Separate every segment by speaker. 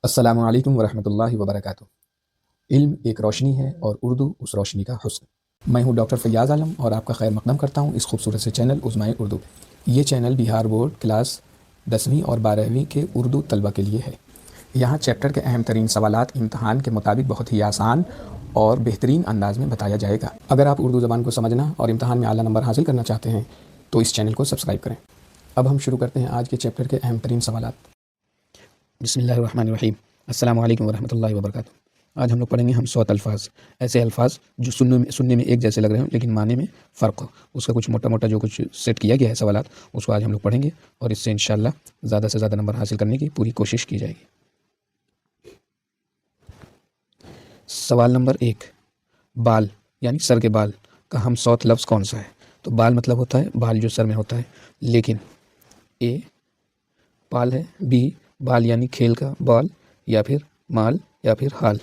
Speaker 1: अस्सलामु अलैकुम वरहमतुल्लाहि वबरकातुहू। इल्म एक रोशनी है और उर्दू उस रोशनी का हुस्न। मैं हूँ डॉक्टर फ़ैयाज़ आलम और आपका खैर मकदम करता हूँ इस खूबसूरत से चैनल उज़्माए उर्दू पे। ये चैनल बिहार बोर्ड क्लास 10वीं और 12वीं के उर्दू तलबा के लिए है। यहाँ चैप्टर के अहम तरीन सवालात इम्तहान के मुताबिक बहुत ही आसान और बेहतरीन अंदाज में बताया जाएगा। अगर आप उर्दू ज़बान को समझना और इम्तहान में आला नंबर हासिल करना चाहते हैं तो इस चैनल को सब्सक्राइब करें। अब हम शुरू करते हैं आज के चैप्टर के अहम तरीन सवालात। बिस्मिल्लाहिर्रहमानिर्रहीम। अस्सलामु अलैकुम वरहमतुल्लाहि वबरकातुहू। आज हम लोग पढ़ेंगे हम 100 अल्फ़ाज़, ऐसे अल्फ़ाज़ जो सुनने में एक जैसे लग रहे हो लेकिन माने में फ़र्क हो। उसका कुछ मोटा-मोटा जो कुछ सेट किया गया है सवालात, उसको आज हम लोग पढ़ेंगे और इससे इंशाअल्लाह ज़्यादा से ज़्यादा नंबर हासिल करने की पूरी कोशिश की जाएगी। सवाल नंबर 1, बाल यानी सर के बाल का हमसौत लफ्ज़ कौन सा है? तो बाल मतलब होता है बाल जो सर में होता है, लेकिन ए पाल है, बी बाल यानी खेल का बॉल, या फिर माल, या फिर हाल।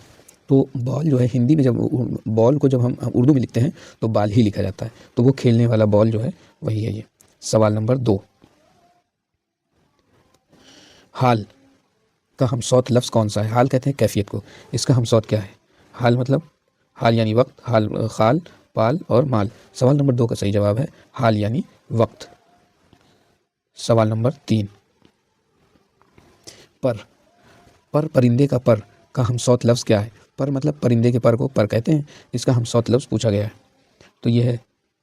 Speaker 1: तो बॉल जो है हिंदी में जब बॉल को जब हम उर्दू में लिखते हैं तो बाल ही लिखा जाता है, तो वो खेलने वाला बॉल जो है वही है ये। सवाल नंबर 2, हाल का हमसौत लफ्ज़ कौन सा है? हाल कहते हैं कैफियत को, इसका हमसौत क्या है? हाल मतलब हाल यानी वक्त, हाल खाल पाल और माल। सवाल नंबर 2 का सही जवाब है हाल यानी वक्त। सवाल नंबर 3, पर परिंदे का पर का हमसौत लफ्ज़ क्या है? पर मतलब परिंदे के पर को पर कहते हैं, इसका हमसौत लफ्ज़ पूछा गया है। तो ये है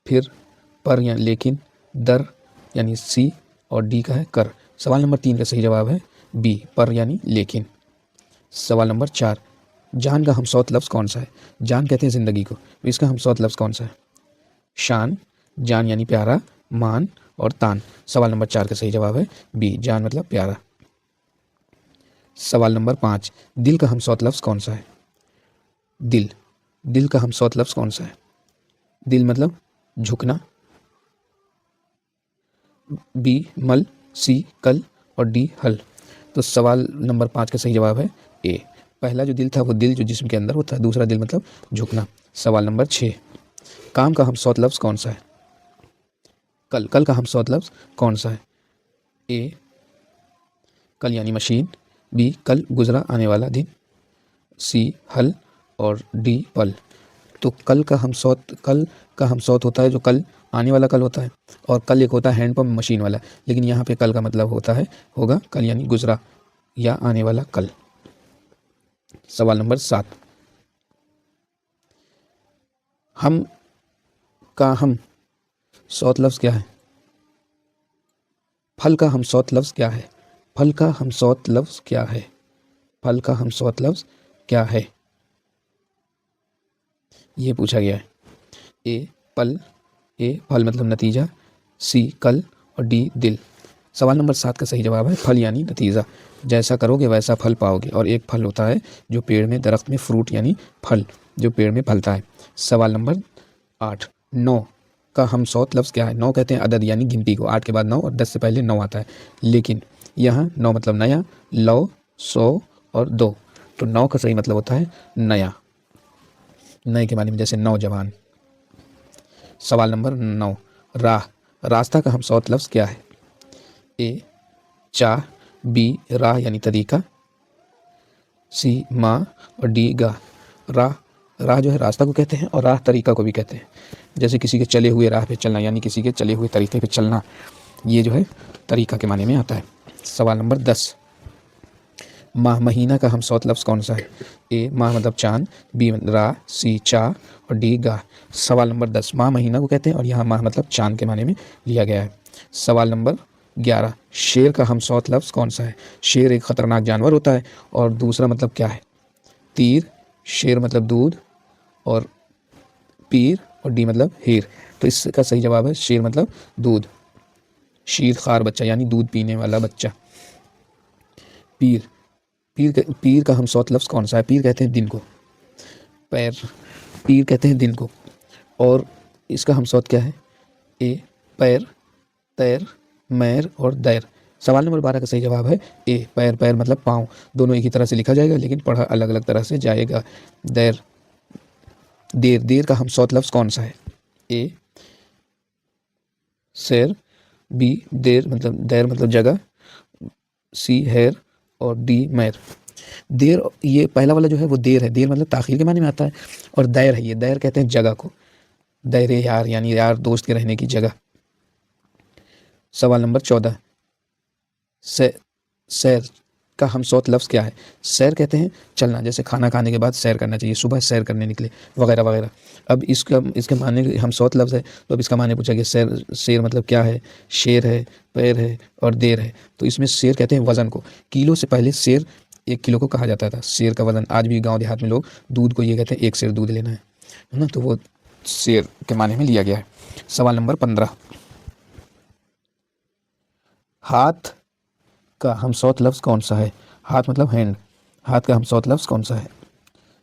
Speaker 1: फिर, पर या लेकिन, दर यानी सी, और डी का है कर। सवाल नंबर 3 का सही जवाब है बी पर यानी लेकिन। सवाल नंबर 4, जान का हमसौत लफ्ज़ कौन सा है? जान कहते हैं ज़िंदगी को, इसका हमसौत लफ्ज़ कौन सा है? शान, जान यानी प्यारा, मान और तान। सवाल नंबर 4 का सही जवाब है बी जान मतलब प्यारा। सवाल नंबर 5, दिल का हमसौत लफ्ज़ कौन सा है? दिल का हमसौत लफ्ज़ कौन सा है? दिल मतलब झुकना, बी मल, सी कल और डी हल। तो सवाल नंबर 5 का सही जवाब है ए। पहला जो दिल था वो दिल जो जिस्म के अंदर होता है, दूसरा दिल मतलब झुकना। सवाल नंबर 6, काम का हमसौत लफ्ज़ कौन सा है? कल का हमसौत लफ्ज़ कौन सा है? ए कल यानी मशीन, बी कल गुजरा आने वाला दिन, सी हल और डी पल। तो कल का हमसौत होता है जो कल आने वाला कल होता है, और कल एक होता है हैंडपम्प मशीन वाला, लेकिन यहाँ पे कल का मतलब होगा कल यानी गुजरा या आने वाला कल। सवाल नंबर 7, हम का हम सौत लफ्ज़ क्या है? फल का हमसौत लफ्ज़ क्या है? फल का हमसौत लफ्ज़ क्या है? फल का हमसौत लफ्ज़ क्या है? ये पूछा गया है। ए फल मतलब नतीजा, सी कल और डी दिल। सवाल नंबर 7 का सही जवाब है फल यानी नतीजा। जैसा करोगे वैसा फल पाओगे, और एक फल होता है जो पेड़ में दरख्त में फ्रूट यानी फल जो पेड़ में फलता है। सवाल नंबर 8, 9 का हमसौत लफ्ज़ क्या है? 9 कहते हैं अदद यानी गिनती को, 8 के बाद 9 और 10 से पहले 9 आता है, लेकिन यहाँ 9 मतलब नया, लौ, 100 और 2। तो 9 का सही मतलब होता है नया, नए के माने में जैसे नौजवान। सवाल नंबर 9, रास्ता का हमसौत लफ्ज़ क्या है? ए चाह, बी राह यानी तरीका, सी माँ और डी गाह। राह जो है रास्ता को कहते हैं और राह तरीका को भी कहते हैं। जैसे किसी के चले हुए राह पे चलना यानी किसी के चले हुए तरीके पे चलना, ये जो है तरीका के माने में आता है। सवाल नंबर 10, माह महीना का हमसौत लफ्ज़ कौन सा है? ए माह मतलब चाँद, बी राह, सी चाह और डी गाह। सवाल नंबर 10, माह महीना को कहते हैं और यहाँ माह मतलब चाँद के माने में लिया गया है। सवाल नंबर 11, शेर का हमसौत लफ्ज़ कौन सा है? शेर एक ख़तरनाक जानवर होता है और दूसरा मतलब क्या है? तीर, शेर मतलब दूध, और पीर और डी मतलब हीर। तो इसका सही जवाब है शेर मतलब दूध, शीर खार बच्चा यानी दूध पीने वाला बच्चा। पीर पीर का हमसौत लफ्ज़ कौन सा है? पीर कहते हैं दिन को, पीर कहते हैं दिन को, और इसका हमसौत क्या है? ए पैर, तैर, मैर और दैर। सवाल नंबर 12 का सही जवाब है ए पैर मतलब पाँव। दोनों एक ही तरह से लिखा जाएगा लेकिन पढ़ा अलग अलग तरह से जाएगा। देर का हमसौत लफ्ज़ कौन सा है? ए शेर, बी देर मतलब जगह, सी हैर और डी मैर। देर, ये पहला वाला जो है वो देर है, देर मतलब ताख़ीर के माने में आता है। और दैर है, ये दैर कहते हैं जगह को, दैर यार यानी यार दोस्त के रहने की जगह। सवाल नंबर 14, सैर का हमसौत लफ्ज़ क्या है? सैर कहते हैं चलना, जैसे खाना खाने के बाद सैर करना चाहिए, सुबह सैर करने निकले वगैरह वगैरह। अब इसका इसके माने हमसौत लफ्ज़ है, तो अब इसका माने पूछा गया सैर, शेर मतलब क्या है? शेर है, पैर है और देर है। तो इसमें शेर कहते हैं वज़न को, किलो से पहले शेर 1 किलो को कहा जाता था, शेर का वज़न। आज भी गाँव देहात में लोग दूध को ये कहते हैं 1 शेर दूध लेना है ना, तो वो शेर के माने में लिया गया है। सवाल नंबर 15, हाथ का हमसौत लफ्ज़ कौन सा है? हाथ मतलब हैंड, हाथ का हमसौत लफ्ज़ कौन सा है?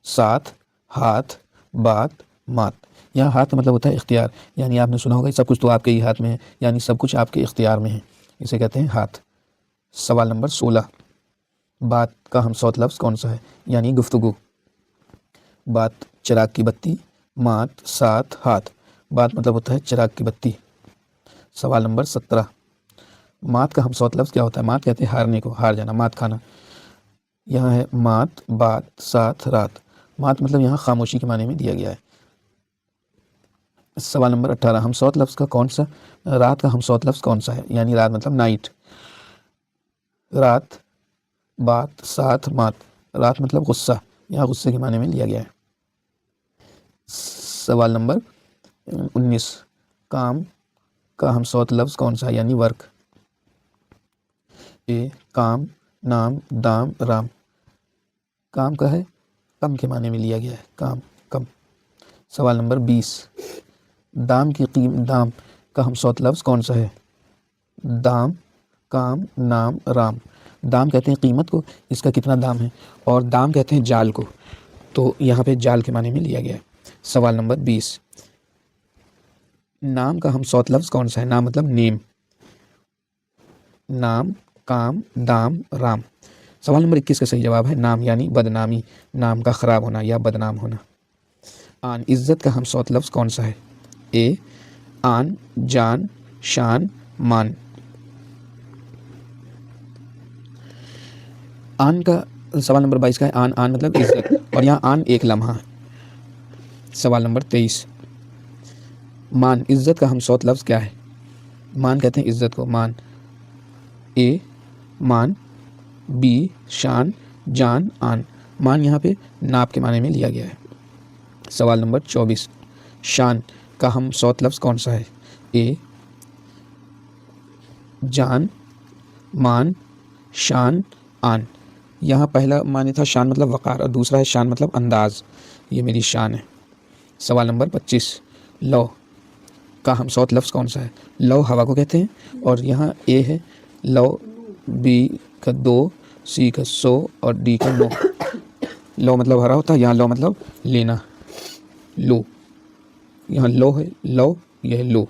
Speaker 1: साथ, हाथ, बात, मात। यहाँ हाथ का मतलब होता है इख्तियार, यानी आपने सुना होगा सब कुछ तो आपके ही हाथ में है, यानी सब कुछ आपके इख्तियार में है, इसे कहते हैं हाथ। सवाल नंबर 16, बात का हमसौत लफ्ज़ कौन सा है? यानी गुफ्तगू। बात चिराग की बत्ती, मात, साथ, हाथ। बात मतलब होता है चिराग की बत्ती। सवाल नंबर 17, मात का हमसौत लफ्ज़ क्या होता है? मात कहते हैं हारने को, हार जाना, मात खाना। यहाँ है मात, बात, साथ, रात। मात मतलब यहाँ खामोशी के माने में दिया गया है। सवाल नंबर 18, हमसौत लफ्ज़ का कौन सा, रात का हमसौत लफ्ज़ कौन सा है? यानी रात मतलब नाइट। रात, बात, साथ, मात। रात मतलब गुस्सा, यहाँ गुस्से के माने में लिया गया है। सवाल नंबर 19, काम का हमसौत लफ्ज़ कौन सा है? यानी वर्क। ए काम, नाम, दाम, राम। काम का है, कम के माने में लिया गया है, काम, कम। सवाल नंबर 20, दाम का हमसौत लफ्ज़ कौन सा है? दाम, काम, नाम, राम। दाम कहते हैं कीमत को, इसका कितना दाम है, और दाम कहते हैं जाल को, तो यहाँ पे जाल के माने में लिया गया है। सवाल नंबर 20, नाम का हमसौत लफ्ज़ कौन सा है? नाम मतलब नेम। नाम, काम, दाम, राम। सवाल नंबर 21 का सही जवाब है नाम, यानी बदनामी, नाम का ख़राब होना या बदनाम होना। आन, इज़्ज़त का हमसौत लफ्ज़ कौन सा है? ए आन, जान, शान, मान। आन का सवाल नंबर 22 का है आन, आन मतलब इज़्ज़त, और यहाँ आन एक लम्हा है। सवाल नंबर 23, मान, इज़्ज़त का हमसौत लफ्ज़ क्या है? मान कहते हैं इज़्ज़त को, मान। ए मान, बी शान, जान, आन। मान यहाँ पे नाप के माने में लिया गया है। सवाल नंबर 24, शान का हमसौत लफ्ज़ कौन सा है? ए जान, मान, शान, आन। यहाँ पहला माने था शान मतलब वक़ार, और दूसरा है शान मतलब अंदाज़, ये मेरी शान है। सवाल नंबर 25, लौ का हमसौत लफ्ज़ कौन सा है? लौ हवा को कहते हैं, और यहाँ ए है लौ, बी का 2, सी का 100 और डी का 9। लौ मतलब हरा होता है, यहाँ लौ मतलब लेना, लो। यहाँ लो है लो, यह लो,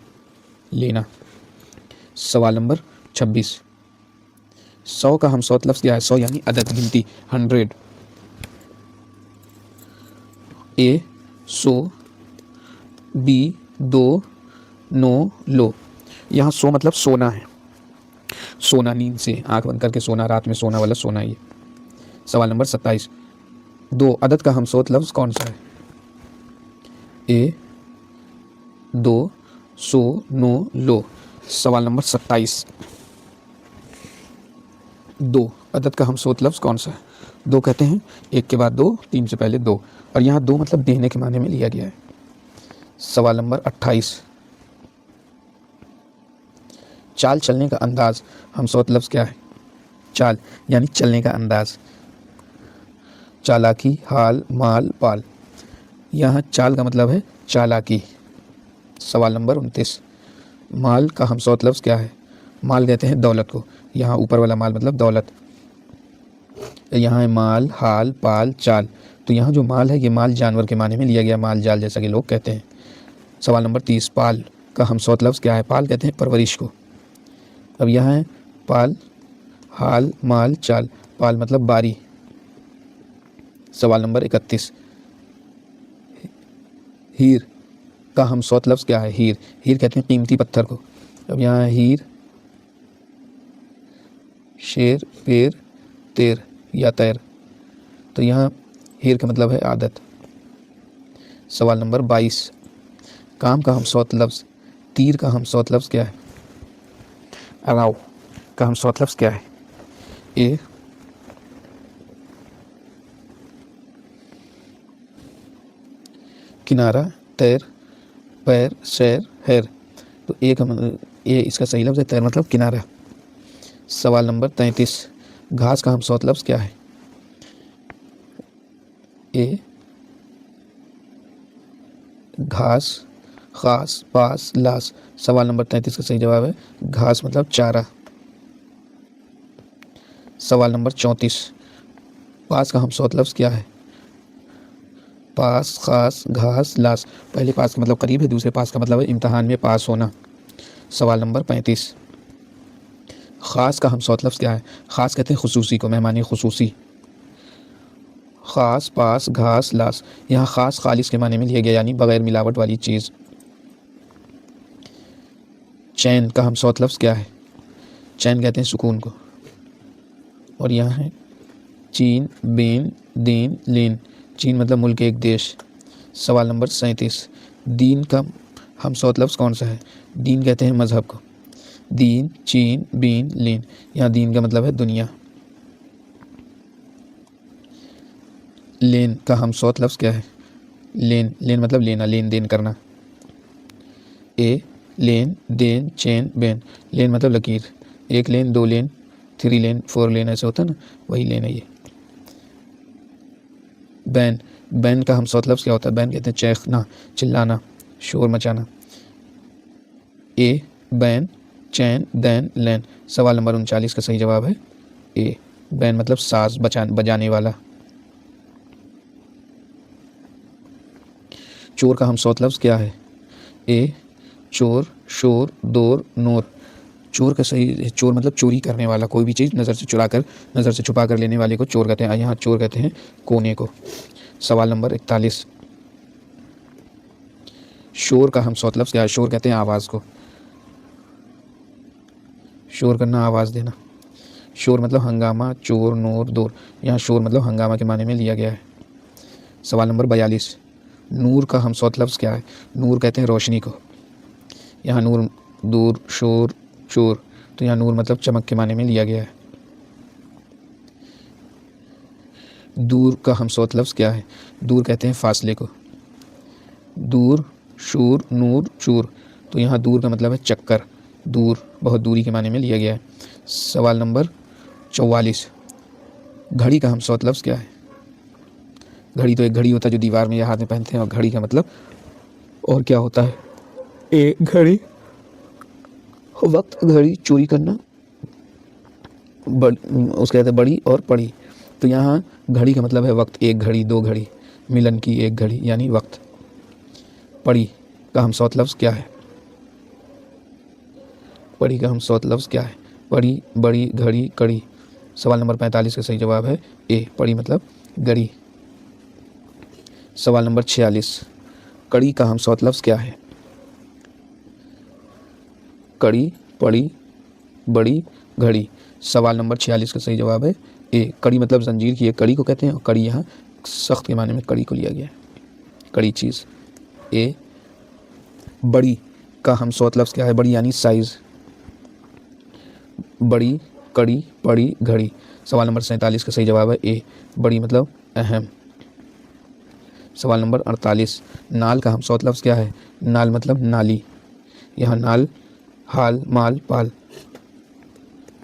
Speaker 1: लेना। सवाल नंबर 26, 100 का हमसौत लफ्ज़ क्या है? 100 यानी अदद, गिनती, 100। ए 100, बी 2, 9 लो। यहाँ 100 मतलब सोना है, सोना, नींद से आंख बंद करके सोना, रात में सोना वाला सोना ये। सवाल नंबर 27, 2 अदद का हमसौत लफ्ज़ कौन सा है? ए 2, 100, 9 लो। सवाल नंबर 27, 2 अदद का हमसौत लफ्ज़ कौन सा है? 2 कहते हैं 1 के बाद 2, 3 से पहले 2, और यहाँ 2 मतलब देने के माने में लिया गया है। सवाल नंबर 28, चाल चलने का अंदाज़ हमसौत लफ्ज़ क्या है? चाल यानी चलने का अंदाज़, चालाकी, हाल, माल, पाल। यहाँ चाल का मतलब है चालाकी। सवाल नंबर 29, माल का हमसौत लफ्ज़ क्या है? माल कहते हैं दौलत को, यहाँ ऊपर वाला माल मतलब दौलत। यहाँ है माल, हाल, पाल, चाल, तो यहाँ जो माल है ये माल जानवर के माने में लिया गया, माल जाल जैसा कि लोग कहते हैं। सवाल नंबर 30, पाल का हमसौत लफ्ज़ क्या है? पाल कहते हैं परवरिश को। अब यहाँ है पाल, हाल, माल, चाल। पाल मतलब बारी। सवाल नंबर 31, हीर का हमसौत लफ्ज़ क्या है? हीर, हीर कहते हैं कीमती पत्थर को। अब यहाँ है हीर, शेर, पेर, तेर या तैर। तो यहाँ हेर का मतलब है आदत। सवाल नंबर 22, काम का हमसौत लफ्ज़ तीर का हमसौत लफ्ज़ क्या है? अराव का हमसौत लफ्ज़ क्या है? ए किनारा, तैर, पैर, सैर, हैर। तो ए इसका सही लफ्ज़ है, तैर मतलब किनारा। सवाल नंबर 33, घास का हमसौत लफ्ज़ क्या है? ए घास, खास, पास, लास। सवाल नंबर 33 का सही जवाब है घास मतलब चारा। सवाल नंबर 34, पास का हमसौत लफ्ज़ क्या है? पास, खास, घास, लास। पहले पास का मतलब करीब है, दूसरे पास का मतलब है इम्तहान में पास होना। सवाल नंबर 35, ख़ास का हमसौत लफ्ज़ क्या है? ख़ास कहते हैं खुसूसी को, मेहमानी खुसूसी। ख़ास, पास, घास, लास। यहाँ ख़ास खालिस के माने में लिया गया, यानी बग़ैर मिलावट वाली चीज़। चैन का हमसौत लफ्ज़ क्या है? चैन कहते हैं सुकून को। और यहाँ है चीन, बेन, दीन, लेन। चीन मतलब मुल्क, एक देश। सवाल नंबर 37, दीन का हमसौत लफ्ज़ कौन सा है? दीन कहते हैं मज़हब को। दीन, चीन, बीन, लेन। यहाँ दीन का मतलब है दुनिया। लेन का हमसौत लफ्ज़ क्या है? लेन मतलब लेना, लेन देन करना। ए लेन, देन, चैन, बेन। लेन मतलब लकीर, एक लेन, दो लेन, 3 लेन, 4 लेन, ऐसे होता है ना, वही लेन है ये। बैन का हमसौत लफ्ज़ क्या होता है? बैन कहते हैं चैखना, चिल्लाना, शोर मचाना। ए बैन, चैन, दैन, लैन। सवाल नंबर 39 का सही जवाब है ए बैन मतलब साज, बजाने वाला। चोर का हमसौत लफ्ज़ क्या है? ए चोर, शोर, दोर, नोर। चोर का सही, चोर मतलब चोरी करने वाला, कोई भी चीज़ नज़र से छुपा कर लेने वाले को चोर कहते हैं। यहाँ चोर कहते हैं कोने को। सवाल नंबर 41, शोर का हमसौत लफ्ज़ क्या है? शोर कहते हैं आवाज़ को, शोर करना, आवाज़ देना। शोर मतलब हंगामा, चोर, नोर, दौर। यहाँ शोर मतलब हंगामा के माने में लिया गया है। सवाल नंबर 42, नूर का हमसौत लफ्ज़ क्या है? नूर कहते हैं रोशनी को। यहाँ नूर, दूर, शोर, चोर। तो यहाँ नूर मतलब चमक के माने में लिया गया है। दूर का हमसौत लफ्ज़ क्या है? दूर कहते हैं फासले को। दूर, शूर, नूर, चूर। तो यहाँ दूर का मतलब है चक्कर, दूर, बहुत दूरी के माने में लिया गया है। सवाल नंबर 44, घड़ी का हमसौत लफ्ज़ क्या है? घड़ी तो एक घड़ी होता है जो दीवार में या हाथ में पहनते हैं, और घड़ी का मतलब और क्या होता है? एक घड़ी, वक्त, घड़ी, चोरी करना, उसके कहते हैं बड़ी और पड़ी। तो यहाँ घड़ी का मतलब है वक्त, एक घड़ी, दो घड़ी, मिलन की एक घड़ी यानी वक्त। पड़ी का हमसौत लफ्ज़ क्या है? पड़ी का हमसौत लफ्ज़ क्या है? पड़ी, बड़ी, घड़ी, कड़ी। सवाल नंबर 45 का सही जवाब है ए पड़ी मतलब घड़ी। सवाल नंबर 46, कड़ी का हमसौत लफ्ज़ क्या है? कड़ी, पड़ी, बड़ी, घड़ी। सवाल नंबर 46 का सही जवाब है ए कड़ी मतलब जंजीर की एक कड़ी को कहते हैं, और कड़ी यहाँ सख्त के माने में कड़ी को लिया गया है, कड़ी चीज़। ए बड़ी का हमसौत लफ्ज़ क्या है? बड़ी यानी साइज़। बड़ी, कड़ी, पड़ी, घड़ी। सवाल नंबर 47 का सही जवाब है ए बड़ी मतलब अहम। सवाल नंबर 48, नाल का हमसौत लफ्ज़ क्या है? नाल मतलब नाली। यहाँ नाल, हाल, माल, पाल।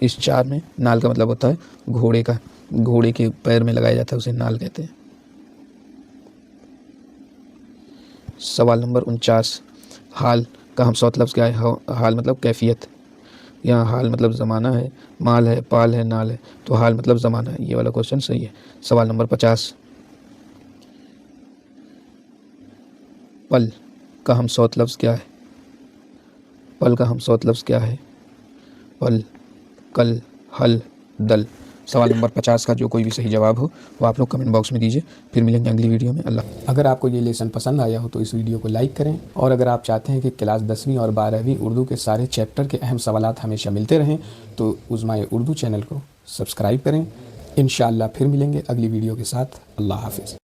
Speaker 1: इस चार में नाल का मतलब होता है घोड़े का, घोड़े के पैर में लगाया जाता है उसे नाल कहते हैं। सवाल नंबर 49, हाल का हमसौत लफ्ज़ क्या है? हाल मतलब कैफियत। यहाँ हाल मतलब ज़माना है, माल है, पाल है, नाल है। तो हाल मतलब ज़माना है। ये वाला क्वेश्चन सही है। सवाल नंबर 50, पल का हमसौत लफ्ज़ क्या है? पल का हमसौत लफ्ज़ क्या है? पल, कल, हल, दल। सवाल नंबर 50 का जो कोई भी सही जवाब हो वो आप लोग कमेंट बॉक्स में दीजिए। फिर मिलेंगे अगली वीडियो में। अल्लाह।
Speaker 2: अगर आपको ये लेसन पसंद आया हो तो इस वीडियो को लाइक करें, और अगर आप चाहते हैं कि क्लास 10वीं और 12वीं उर्दू के सारे चैप्टर के अहम सवालात हमेशा मिलते रहें तो उज़्मा-ए-उर्दू चैनल को सब्सक्राइब करें इंशाअल्लाह फिर मिलेंगे अगली वीडियो के साथ। अल्लाह हाफिज़।